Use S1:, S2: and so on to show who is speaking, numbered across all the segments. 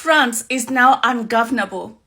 S1: France is now ungovernable.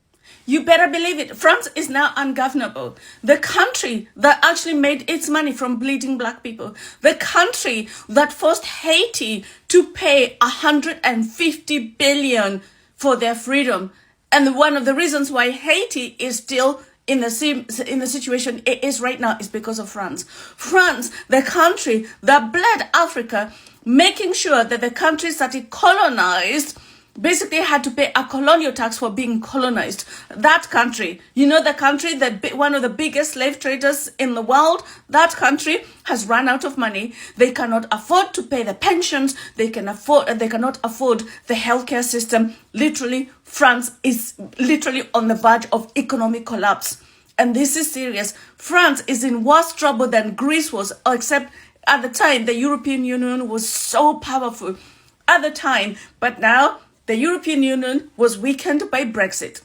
S1: You better believe it. France is now ungovernable. The country that actually made its money from bleeding black people. The country that forced Haiti to pay 150 billion for their freedom. And one of the reasons why Haiti is still in the situation it is right now is because of France. France, the country that bled Africa, making sure that the countries that it colonized basically had to pay a colonial tax for being colonized. That country, the country that one of the biggest slave traders in the world, that country has run out of money. They cannot afford to pay the pensions. They cannot afford the healthcare system. Literally, France is literally on the verge of economic collapse. And this is serious. France is in worse trouble than Greece was, except at the time the European Union was so powerful at the time. But now the European Union was weakened by Brexit.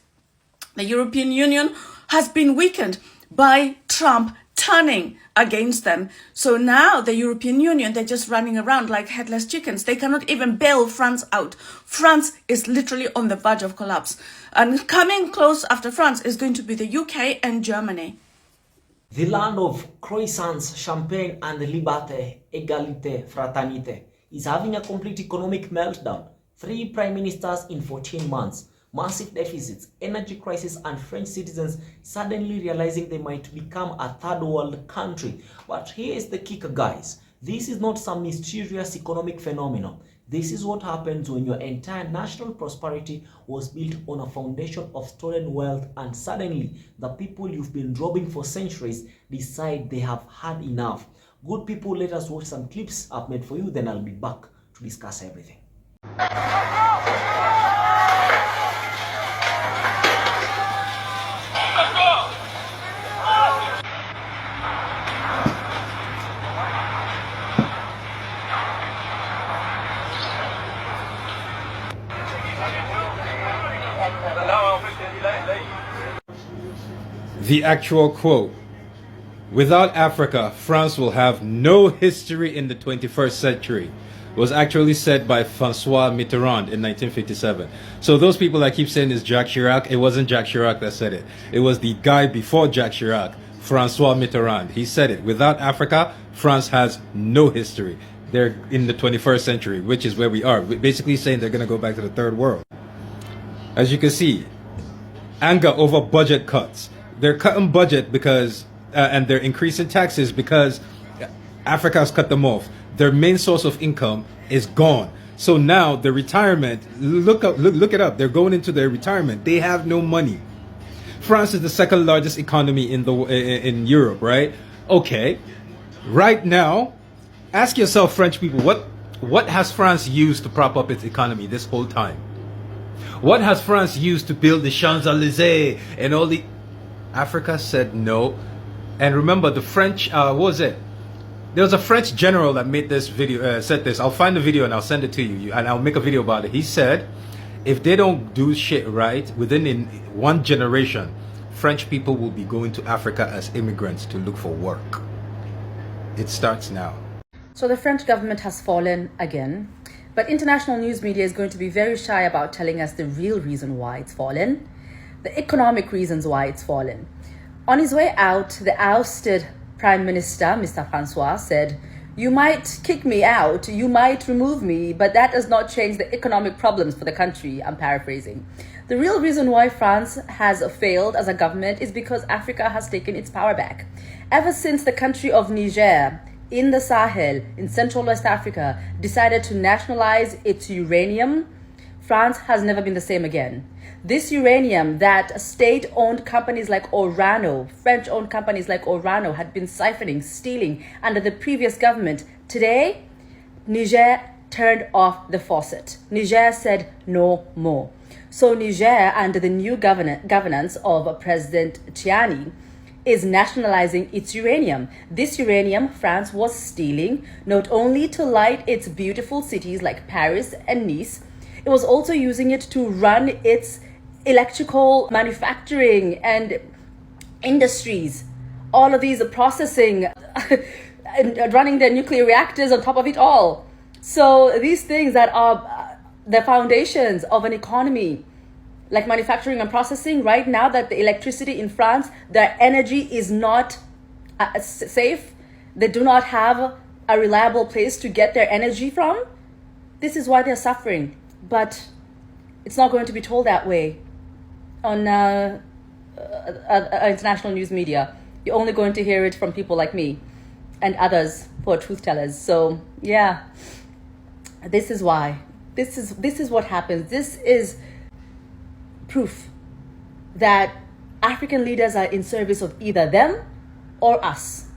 S1: The European Union has been weakened by Trump turning against them. So now the European Union, they're just running around like headless chickens. They cannot even bail France out. France is literally on the verge of collapse. And coming close after France is going to be the UK and Germany.
S2: The land of croissants, champagne, and liberté, égalité, fraternité is having a complete economic meltdown. 3 prime ministers in 14 months, massive deficits, energy crisis, and French citizens suddenly realizing they might become a third world country. But here is the kicker, guys. This is not some mysterious economic phenomenon. This is what happens when your entire national prosperity was built on a foundation of stolen wealth, and suddenly the people you've been robbing for centuries decide they have had enough. Good people, let us watch some clips I've made for you, then I'll be back to discuss everything.
S3: The actual quote: "Without Africa, France will have no history in the 21st century," was actually said by François Mitterrand in 1957. So those people that keep saying it's Jacques Chirac, it wasn't Jacques Chirac that said it. It was the guy before Jacques Chirac, François Mitterrand. He said it. Without Africa, France has no history. They're in the 21st century, which is where we are. We're basically saying they're going to go back to the third world. As you can see, anger over budget cuts. They're cutting budget because, and they're increasing taxes because Africa has cut them off. Their main source of income is gone. So now the retirement, look it up. They're going into their retirement. They have no money. France is the second largest economy in Europe, right? Okay. Right now, ask yourself, French people, what has France used to prop up its economy this whole time? What has France used to build the Champs-Élysées and all the... Africa said no. And remember, the French, what was it? There was a French general that made this video, said this. I'll find the video and I'll send it to you, and I'll make a video about it. He said, if they don't do shit right, within one generation, French people will be going to Africa as immigrants to look for work. It starts now.
S4: So the French government has fallen again, but international news media is going to be very shy about telling us the real reason why it's fallen, the economic reasons why it's fallen. On his way out, the ousted Prime Minister, Mr. Francois, said, "You might kick me out, you might remove me, but that does not change the economic problems for the country." I'm paraphrasing. The real reason why France has failed as a government is because Africa has taken its power back. Ever since the country of Niger, in the Sahel, in Central West Africa, decided to nationalize its uranium, France has never been the same again. This uranium that state-owned companies like Orano, French-owned companies like Orano had been siphoning, stealing under the previous government. Today, Niger turned off the faucet. Niger said no more. So Niger, under the new governance of President Tiani, is nationalizing its uranium. This uranium France was stealing not only to light its beautiful cities like Paris and Nice, it was also using it to run its electrical manufacturing and industries. All of these are processing and running their nuclear reactors on top of it all. So these things that are the foundations of an economy like manufacturing and processing. Right now, that the electricity in France, their energy is not safe. They do not have a reliable place to get their energy from. This is why they're suffering. But it's not going to be told that way on international news media. You're only going to hear it from people like me and others who are truth tellers. So yeah, this is why. This is what happens. This is proof that African leaders are in service of either them or us.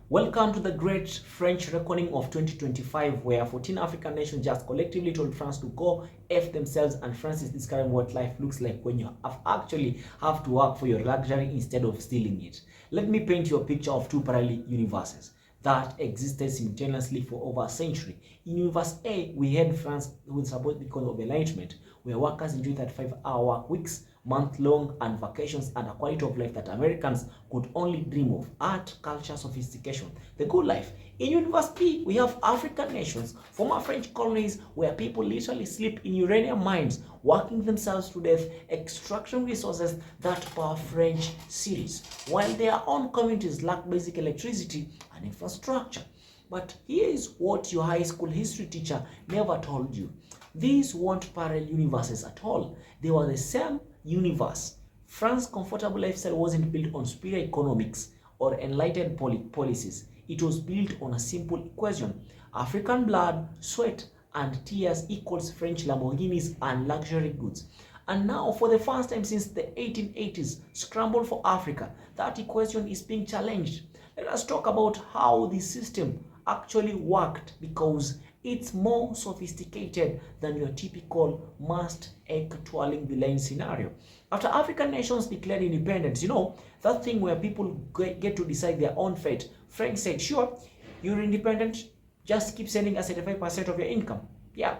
S2: Welcome to the great French reckoning of 2025, where 14 African nations just collectively told France to go F themselves, and France is describing what life looks like when you actually have to work for your luxury instead of stealing it. Let me paint you a picture of two parallel universes that existed simultaneously for over a century. In Universe A, we had France with support because of enlightenment, where workers enjoy 35-hour work weeks, month-long, and vacations, and a quality of life that Americans could only dream of: art, culture, sophistication, the good life. In Universe B, we have African nations, former French colonies, where people literally sleep in uranium mines, working themselves to death, extracting resources that power French cities, while their own communities lack basic electricity and infrastructure. But here is what your high school history teacher never told you. These weren't parallel universes at all. They were the same universe. France's comfortable lifestyle wasn't built on superior economics or enlightened policies. It was built on a simple equation: African blood, sweat, and tears equals French Lamborghinis and luxury goods. And now, for the first time since the 1880s, scramble for Africa, that equation is being challenged. Let us talk about how the system actually worked, because it's more sophisticated than your typical must egg twirling the line scenario. After African nations declared independence, you know, that thing where people get to decide their own fate, French said, sure, you're independent, just keep sending us 85% of your income. Yeah.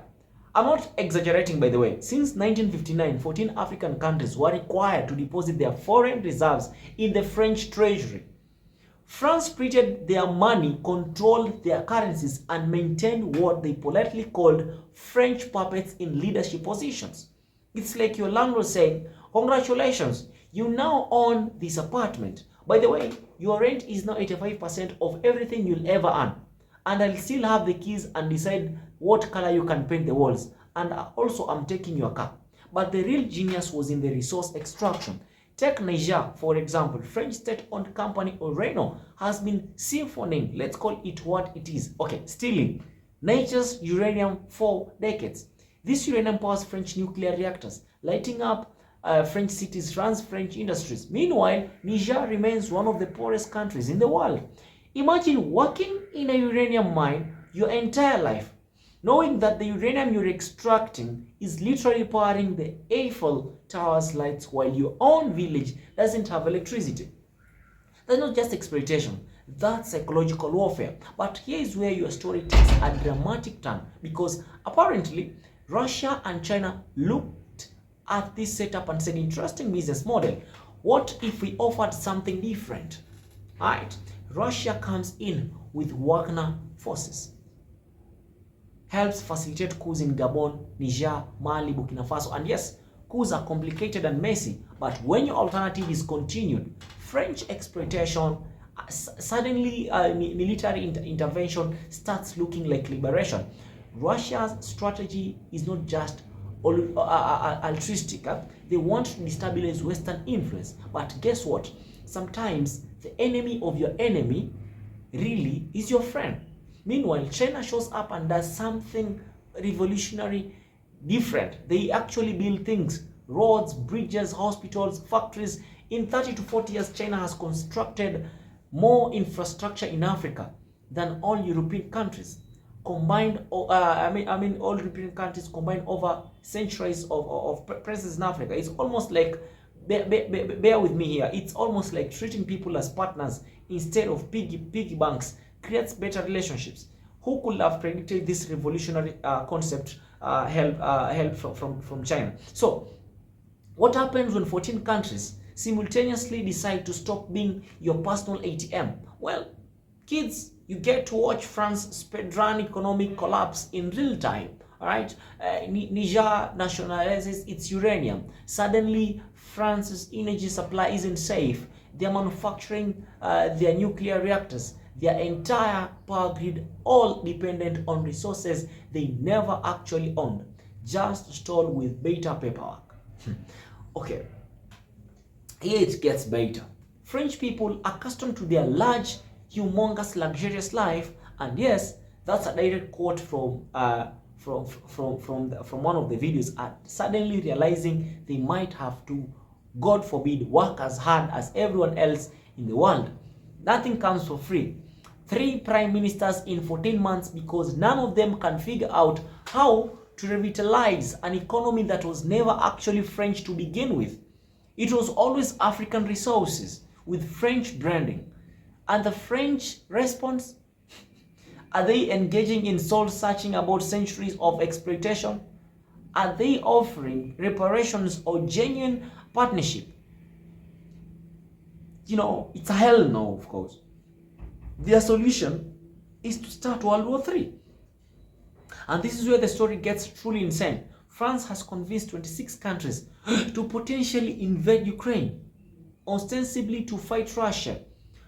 S2: I'm not exaggerating, by the way. Since 1959, 14 African countries were required to deposit their foreign reserves in the French treasury. France printed their money, controlled their currencies, and maintained what they politely called French puppets in leadership positions. It's like your landlord saying, congratulations, you now own this apartment. By the way, your rent is now 85% of everything you'll ever earn. And I'll still have the keys and decide what color you can paint the walls. And also, I'm taking your car. But the real genius was in the resource extraction. Take Niger, for example. French state-owned company Uranium has been siphoning, let's call it what it is, stealing Niger's uranium for decades. This uranium powers French nuclear reactors, lighting up French cities, runs French industries. Meanwhile, Niger remains one of the poorest countries in the world. Imagine working in a uranium mine your entire life, knowing that the uranium you're extracting is literally powering the Eiffel Tower's lights while your own village doesn't have electricity. That's not just exploitation, that's psychological warfare. But here is where your story takes a dramatic turn, because apparently Russia and China looked at this setup and said, interesting business model. What if we offered something different? Alright, Russia comes in with Wagner forces, helps facilitate coups in Gabon, Niger, Mali, Burkina Faso. And yes, coups are complicated and messy, but when your alternative is continued French exploitation, suddenly military intervention starts looking like liberation. Russia's strategy is not just altruistic. They want to destabilize Western influence. But guess what? Sometimes the enemy of your enemy really is your friend. Meanwhile, China shows up and does something revolutionary different. They actually build things: roads, bridges, hospitals, factories. In 30 to 40 years, China has constructed more infrastructure in Africa than all European countries combined. All European countries combined over centuries of presence in Africa. It's almost like, bear with me here, it's almost like treating people as partners instead of piggy banks creates better relationships. Who could have predicted this revolutionary concept help from China? So, what happens when 14 countries simultaneously decide to stop being your personal ATM? Well, kids, you get to watch France's speedrun economic collapse in real time. All right, Niger nationalizes its uranium. Suddenly, France's energy supply isn't safe. They're manufacturing their nuclear reactors. Their entire power grid all dependent on resources they never actually owned, just stored with better paperwork. Okay, here it gets better. French people accustomed to their large, humongous, luxurious life, and yes, that's a direct quote from one of the videos, are suddenly realizing they might have to, God forbid, work as hard as everyone else in the world. Nothing comes for free. 3 prime ministers in 14 months because none of them can figure out how to revitalize an economy that was never actually French to begin with. It was always African resources with French branding. And the French response? Are they engaging in soul searching about centuries of exploitation? Are they offering reparations or genuine partnership? You know, it's a hell no, of course. Their solution is to start World War III. And this is where the story gets truly insane. France has convinced 26 countries to potentially invade Ukraine, ostensibly to fight Russia.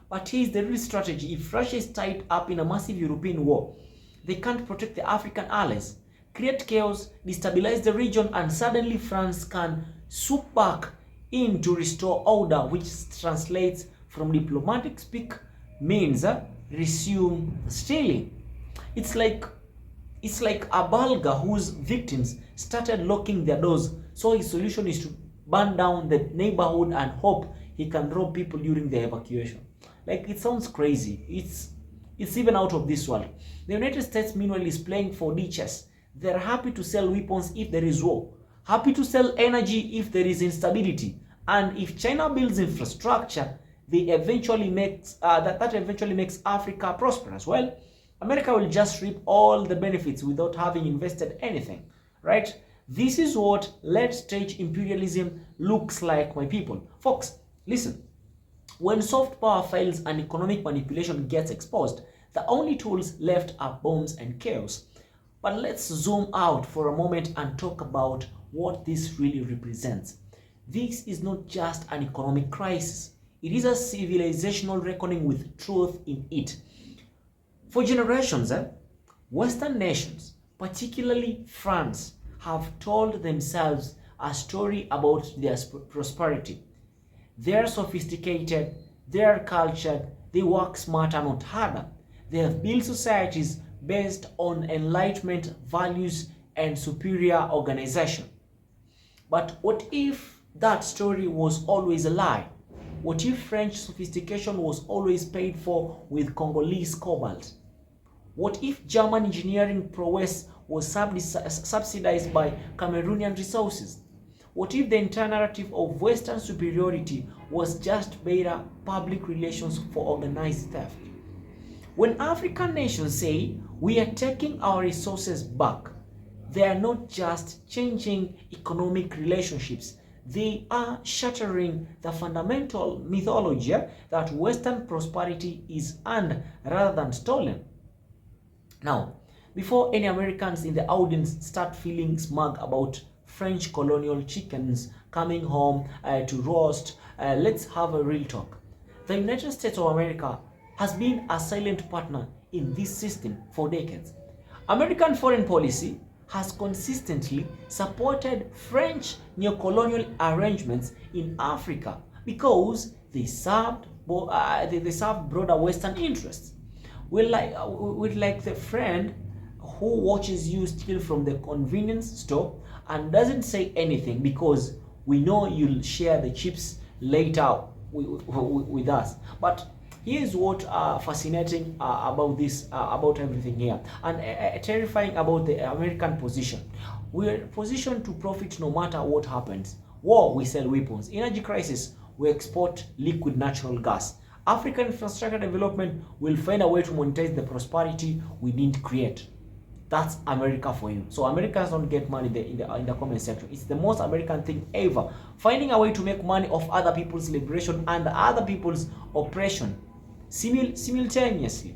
S2: But here's the real strategy. If Russia is tied up in a massive European war, they can't protect the African allies, create chaos, destabilize the region, and suddenly France can swoop back in to restore order, which translates from diplomatic speak means resume stealing. It's like a burglar whose victims started locking their doors, so his solution is to burn down the neighborhood and hope he can rob people during the evacuation. Like, it sounds crazy. It's even out of this world. The United States, meanwhile, is playing 4D chess. They're happy to sell weapons if there is war, happy to sell energy if there is instability, and if China builds infrastructure, that eventually makes Africa prosperous. Well, America will just reap all the benefits without having invested anything, right? This is what late-stage imperialism looks like, my people. Folks, listen. When soft power fails and economic manipulation gets exposed, the only tools left are bombs and chaos. But let's zoom out for a moment and talk about what this really represents. This is not just an economic crisis. It is a civilizational reckoning with truth in it. For generations, Western nations, particularly France, have told themselves a story about their prosperity. They're sophisticated, they're cultured, they work smarter, not harder. They have built societies based on enlightenment, values, and superior organization. But what if that story was always a lie? What if French sophistication was always paid for with Congolese cobalt? What if German engineering prowess was subsidized by Cameroonian resources? What if the entire narrative of Western superiority was just better public relations for organized theft? When African nations say we are taking our resources back, they are not just changing economic relationships, they are shattering the fundamental mythology that Western prosperity is earned rather than stolen. Now, before any Americans in the audience start feeling smug about French colonial chickens coming home to roast, let's have a real talk. The United States of America has been a silent partner in this system for decades. American foreign policy has consistently supported French neocolonial arrangements in Africa because they served broader Western interests. We're like the friend who watches you steal from the convenience store and doesn't say anything because we know you'll share the chips later with us. But here's what fascinating about this, about everything here, and terrifying about the American position. We're positioned to profit no matter what happens. War, we sell weapons. Energy crisis, we export liquid natural gas. African infrastructure development will find a way to monetize the prosperity we didn't create. That's America for you. So Americans don't get money in the comment section. It's the most American thing ever. Finding a way to make money off other people's liberation and other people's oppression simultaneously.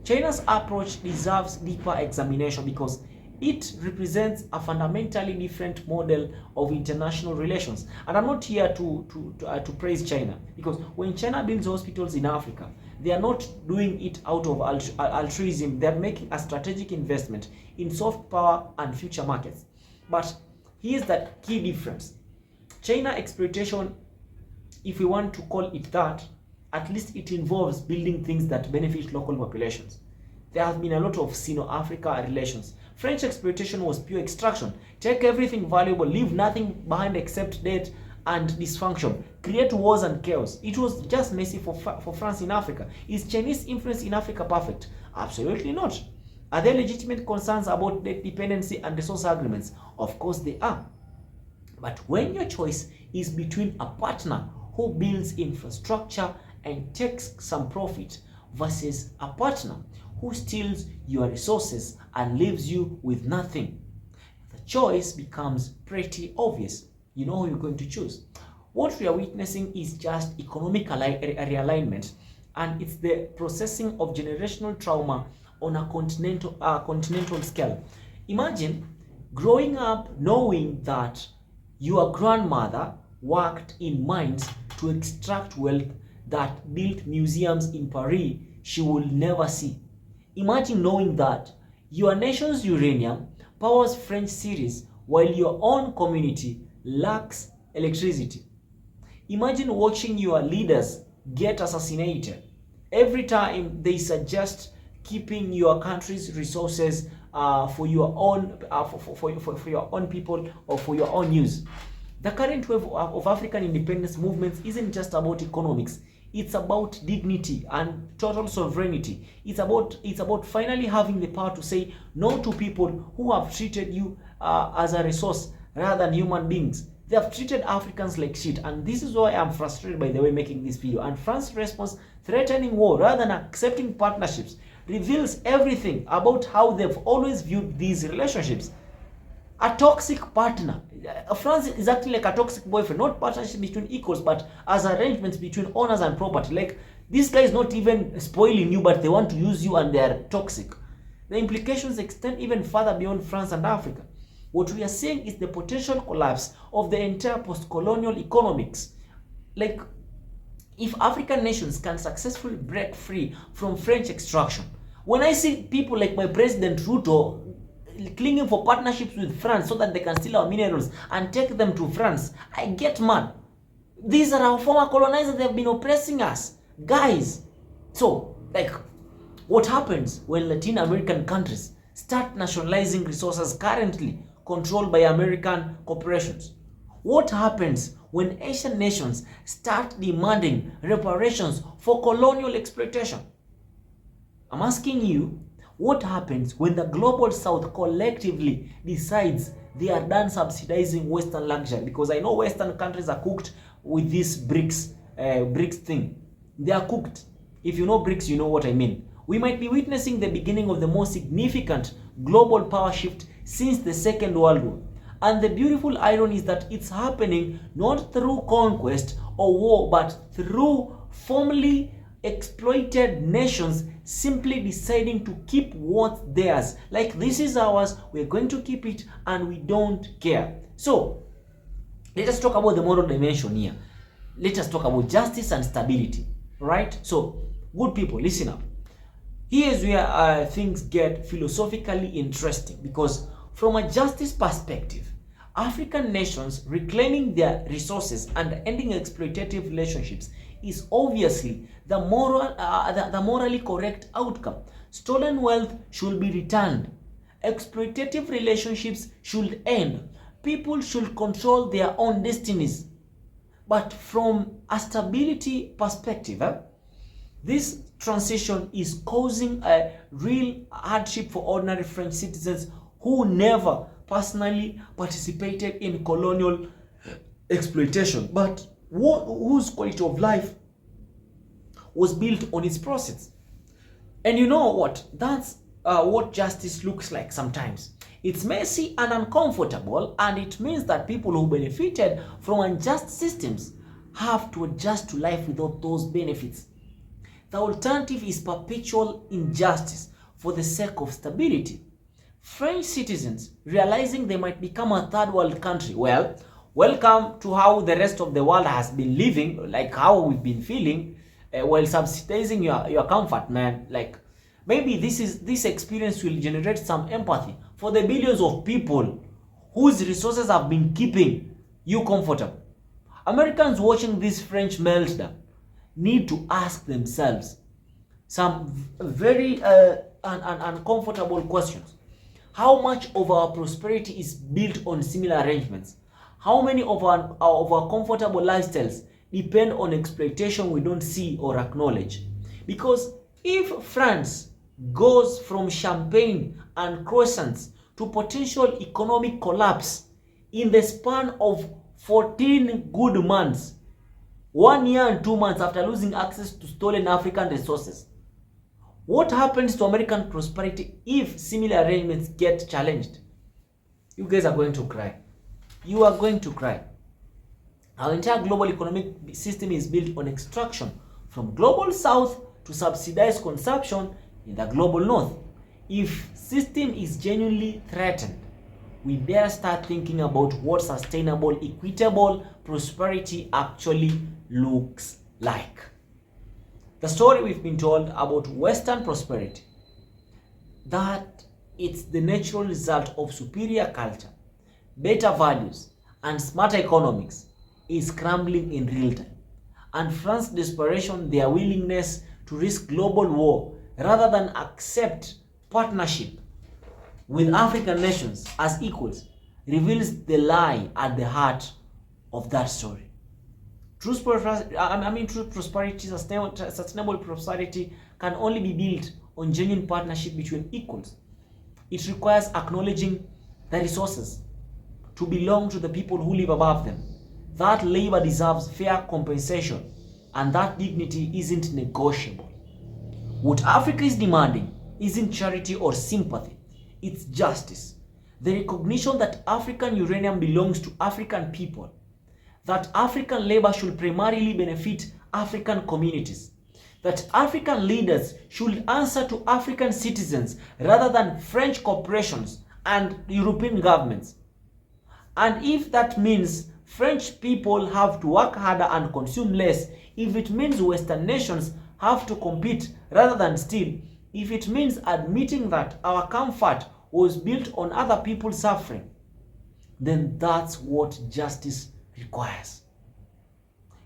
S2: China's approach deserves deeper examination because it represents a fundamentally different model of international relations. And I'm not here to praise China, because when China builds hospitals in Africa, they are not doing it out of altruism. They are making a strategic investment in soft power and future markets. But here's the key difference. China exploitation, if we want to call it that, at least it involves building things that benefit local populations. There has been a lot of Sino-Africa relations. French exploitation was pure extraction. Take everything valuable, leave nothing behind except debt and dysfunction. Create wars and chaos. It was just messy for France in Africa. Is Chinese influence in Africa perfect? Absolutely not. Are there legitimate concerns about debt dependency and resource agreements? Of course they are. But when your choice is between a partner who builds infrastructure and takes some profit versus a partner who steals your resources and leaves you with nothing, the choice becomes pretty obvious. You know who you're going to choose. What we are witnessing is just economic realignment, and it's the processing of generational trauma on a continental scale. Imagine growing up knowing that your grandmother worked in mines to extract wealth that built museums in Paris she will never see. Imagine knowing that your nation's uranium powers French cities while your own community lacks electricity. Imagine watching your leaders get assassinated every time they suggest keeping your country's resources for your own for your own people or for your own use. The current wave of African independence movements isn't just about economics. It's about dignity and total sovereignty. It's about finally having the power to say no to people who have treated you as a resource rather than human beings. They have treated Africans like shit, and this is why I'm frustrated, by the way, making this video. And France's response, threatening war rather than accepting partnerships, reveals everything about how they've always viewed these relationships. A toxic partner. France is acting like a toxic boyfriend, not partnership between equals, but as arrangements between owners and property. Like, this guy is not even spoiling you, but they want to use you and they are toxic. The implications extend even further beyond France and Africa. What we are seeing is the potential collapse of the entire post-colonial economics. Like, if African nations can successfully break free from French extraction, when I see people like my President Ruto clinging for partnerships with France so that they can steal our minerals and take them to France, I get mad. These are our former colonizers. They have been oppressing us, guys. So, like, what happens when Latin American countries start nationalizing resources currently controlled by American corporations? What happens when Asian nations start demanding reparations for colonial exploitation? I'm asking you, what happens when the global south collectively decides they are done subsidizing Western luxury? Because I know Western countries are cooked with this BRICS thing. They are cooked. If you know BRICS, you know what I mean. We might be witnessing the beginning of the most significant global power shift since the Second World War. And the beautiful irony is that it's happening not through conquest or war, but through formerly exploited nations simply deciding to keep what's theirs. Like, this is ours, we're going to keep it, and we don't care. So, let us talk about the moral dimension here. Let us talk about justice and stability, right? So, good people, listen up. Here's where things get philosophically interesting, because from a justice perspective, African nations reclaiming their resources and ending exploitative relationships is obviously the morally correct outcome. Stolen wealth should be returned. Exploitative relationships should end. People should control their own destinies. But from a stability perspective, this transition is causing a real hardship for ordinary French citizens who never personally participated in colonial exploitation, but whose quality of life was built on its process. And you know what? That's what justice looks like sometimes. It's messy and uncomfortable, and it means that people who benefited from unjust systems have to adjust to life without those benefits. The alternative is perpetual injustice for the sake of stability. French citizens, realizing they might become a third world country, well, welcome to how the rest of the world has been living, like how we've been feeling, while subsidizing your comfort, man. Like, maybe this experience will generate some empathy for the billions of people whose resources have been keeping you comfortable. Americans watching this French meltdown need to ask themselves some very uncomfortable questions. How much of our prosperity is built on similar arrangements? How many of our comfortable lifestyles depend on exploitation we don't see or acknowledge? Because if France goes from champagne and croissants to potential economic collapse in the span of 14 good months, 1 year and 2 months after losing access to stolen African resources, what happens to American prosperity if similar arrangements get challenged? You guys are going to cry. You are going to cry. Our entire global economic system is built on extraction from global south to subsidize consumption in the global north. If system is genuinely threatened, we dare start thinking about what sustainable, equitable prosperity actually looks like. The story we've been told about Western prosperity, that it's the natural result of superior culture, better values, and smarter economics, is crumbling in real time. And France's desperation, their willingness to risk global war rather than accept partnership with African nations as equals, reveals the lie at the heart of that story. True prosperity, sustainable prosperity can only be built on genuine partnership between equals. It requires acknowledging the resources to belong to the people who live above them. That labor deserves fair compensation, and that dignity isn't negotiable. What Africa is demanding isn't charity or sympathy, it's justice. The recognition that African uranium belongs to African people, that African labor should primarily benefit African communities, that African leaders should answer to African citizens rather than French corporations and European governments. And if that means French people have to work harder and consume less, if it means Western nations have to compete rather than steal, if it means admitting that our comfort was built on other people's suffering, then that's what justice requires.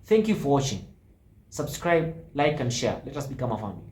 S2: Thank you for watching. Subscribe, like, and share. Let us become a family.